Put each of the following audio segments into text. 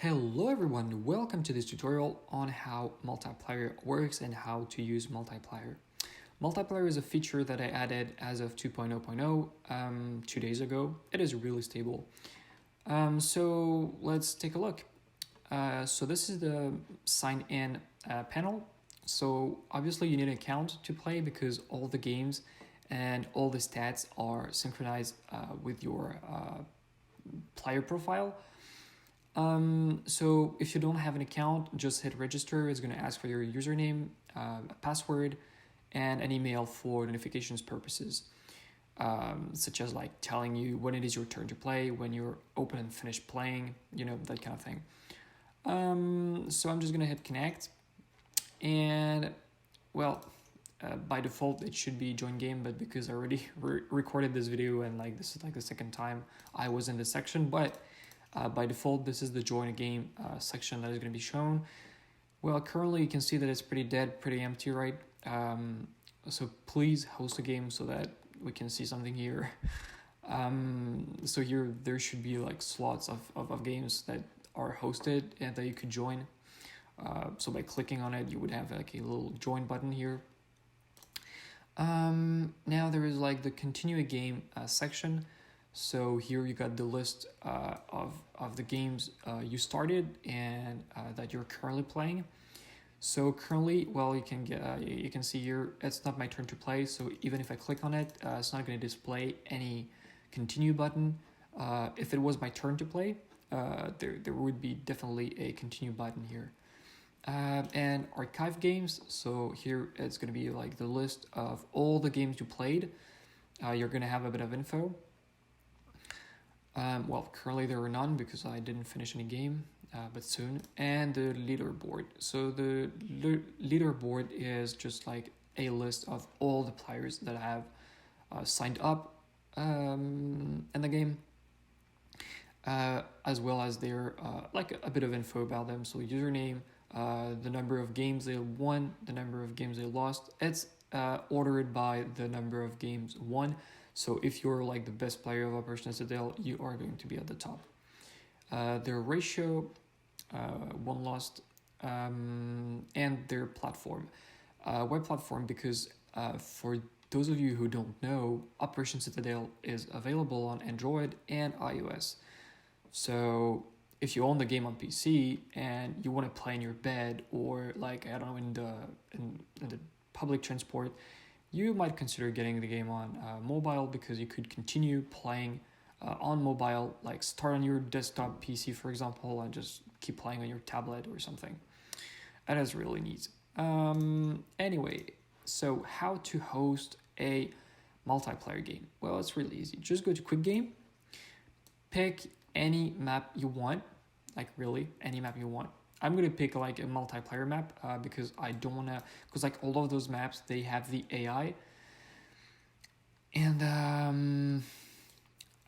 Hello everyone, welcome to this tutorial on how multiplayer works and how to use multiplayer. Multiplayer is a feature that I added as of 2.0.0 2 days ago. It is really stable. So let's take a look. So this is the sign in panel. So obviously you need an account to play because all the games and all the stats are synchronized with your player profile. So if you don't have an account, just hit register. It's going to ask for your username, a password, and an email for notifications purposes, such as like telling you when it is your turn to play, when you're open and finished playing, that kind of thing. So I'm just going to hit connect. And, well, by default, it should be join game, but because I already recorded this video and like this is like the second time I was in this section, but by default, this is the join a game section that is going to be shown. Well, currently you can see that it's pretty dead, pretty empty, right? So please host a game so that we can see something here. So here there should be like slots of games that are hosted and that you could join. So by clicking on it, you would have like a little join button here. Now there is like the continue a game section. So here you got the list of the games you started and that you're currently playing. So currently, well, you can see here it's not my turn to play. So even if I click on it, it's not going to display any continue button. If it was my turn to play, there would be definitely a continue button here. And archive games. So here it's going to be like the list of all the games you played. You're going to have a bit of info. Well, currently there are none because I didn't finish any game, but soon. And the leaderboard. So the leaderboard is just like a list of all the players that have signed up in the game, as well as their like a bit of info about them. So username, the number of games they won, the number of games they lost. It's ordered by the number of games won. So if you're like the best player of Operation Citadel, you are going to be at the top. Their ratio, one lost, and their platform. Web platform, because for those of you who don't know, Operation Citadel is available on Android and iOS. So if you own the game on PC and you want to play in your bed or like, I don't know, in the public transport, you might consider getting the game on mobile because you could continue playing on mobile, like start on your desktop PC, for example, and just keep playing on your tablet or something. That is really neat. Anyway, so how to host a multiplayer game? Well, it's really easy. Just go to Quick Game, pick any map you want, like really any map you want. I'm gonna pick like a multiplayer map because I don't wanna, because like all of those maps they have the AI, and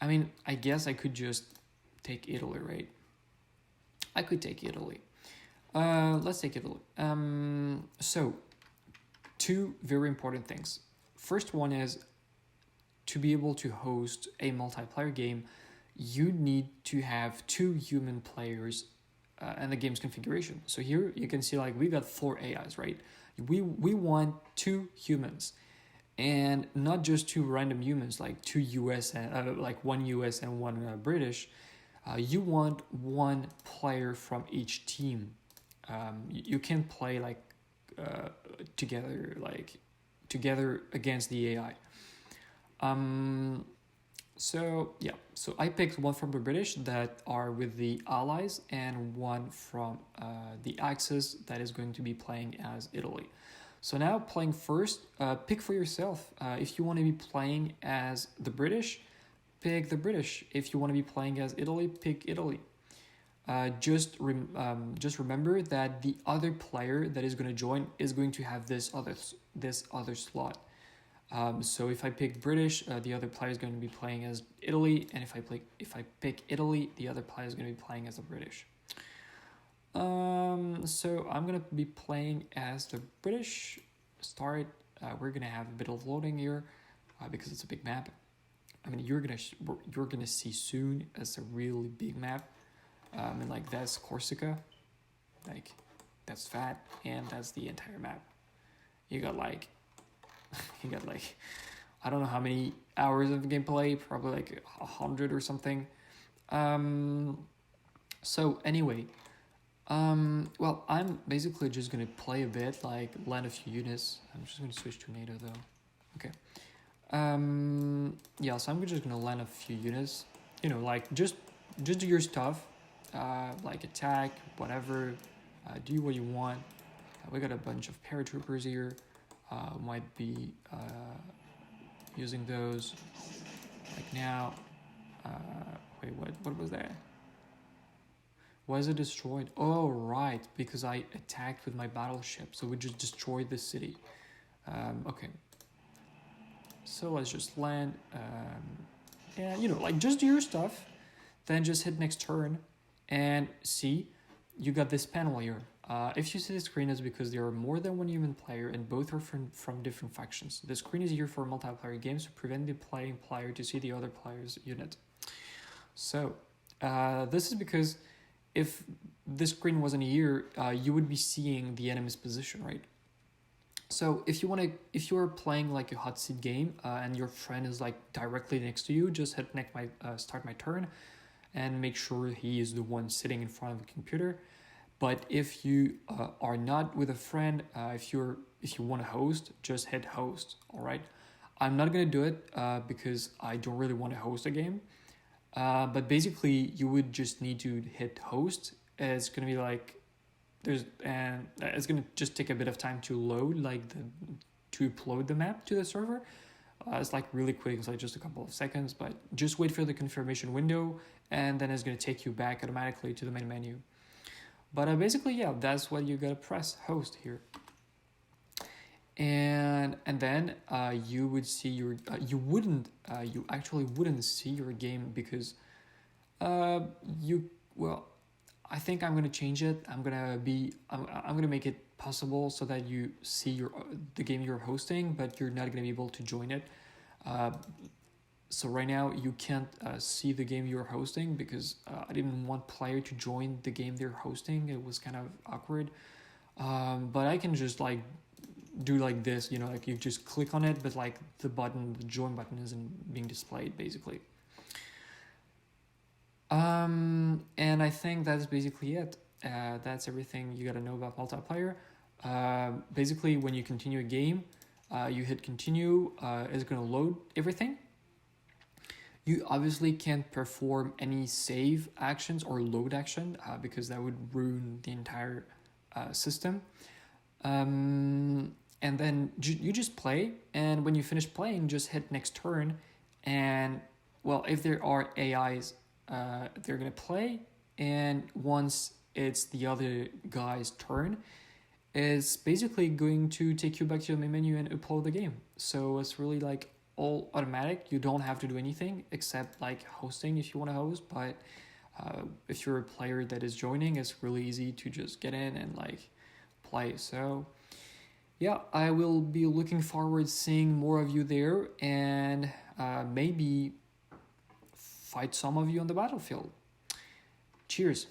I mean I guess I could just take Italy, right? I could take Italy. Let's take Italy. So two very important things. First one is to be able to host a multiplayer game, you need to have two human players and the game's configuration. So here you can see like we got 4 AIs, right? We want 2 humans, and not just 2 random humans like 2 US and like 1 US and 1 British. You want 1 player from each team. You can play like together against the AI. So yeah, so I picked 1 from the British that are with the Allies and 1 from the Axis that is going to be playing as Italy. So now playing first, pick for yourself. If you want to be playing as the British, pick the British. If you want to be playing as Italy, pick Italy. Just remember that the other player that is going to join is going to have this other slot. So if I pick British, the other player is going to be playing as Italy, and if I pick Italy, the other player is going to be playing as the British. So I'm gonna be playing as the British. Start. We're gonna have a bit of loading here because it's a big map. I mean, you're gonna see soon. It's a really big map. And like that's Corsica, like that's that, and that's the entire map. You got like, you got like, I don't know how many hours of gameplay, probably like 100 or something. So anyway, well, I'm basically just gonna play a bit, like land a few units. I'm just gonna switch to NATO though. Okay. Yeah, so I'm just gonna land a few units. You know, like just do your stuff, like attack, whatever, do what you want. We got a bunch of paratroopers here. Might be using those like now. Wait, what was that? Why is it destroyed? Oh, right, because I attacked with my battleship, so we just destroyed the city. Okay. So let's just land. And, you know, like, just do your stuff. Then just hit next turn. And see, you got this panel here. If you see the screen, it's because there are more than one human player, and both are from different factions. The screen is here for multiplayer games to prevent the playing player to see the other player's unit. So, this is because if this screen wasn't here, you would be seeing the enemy's position, right? So if you are playing like a hot seat game and your friend is like directly next to you, just hit start my turn, and make sure he is the one sitting in front of the computer. But if you are not with a friend, if you want to host, just hit host. All right. I'm not gonna do it because I don't really want to host a game. But basically, you would just need to hit host. It's gonna be like it's gonna just take a bit of time to load, like to upload the map to the server. It's like really quick. It's like just a couple of seconds, but just wait for the confirmation window, and then it's gonna take you back automatically to the main menu. But basically, yeah, that's what you gotta press host here. And then you would see your you actually wouldn't see your game because I think I'm gonna change it. I'm gonna make it possible so that you see the game you're hosting, but you're not gonna be able to join it. So right now you can't see the game you're hosting because I didn't want player to join the game they're hosting. It was kind of awkward. But I can just like do like this, you know, like you just click on it, but like the join button isn't being displayed basically. And I think that's basically it. That's everything you gotta know about multiplayer. Basically, when you continue a game, you hit continue, it's gonna load everything. You obviously can't perform any save actions or load action because that would ruin the entire system. And then you just play, and when you finish playing, just hit next turn. And well, if there are AIs, they're gonna play, and once it's the other guy's turn, it's basically going to take you back to the main menu and upload the game. So it's really like all automatic. You don't have to do anything except like hosting if you want to host, but if you're a player that is joining, it's really easy to just get in and like play. So yeah, I will be looking forward to seeing more of you there, and maybe fight some of you on the battlefield. Cheers.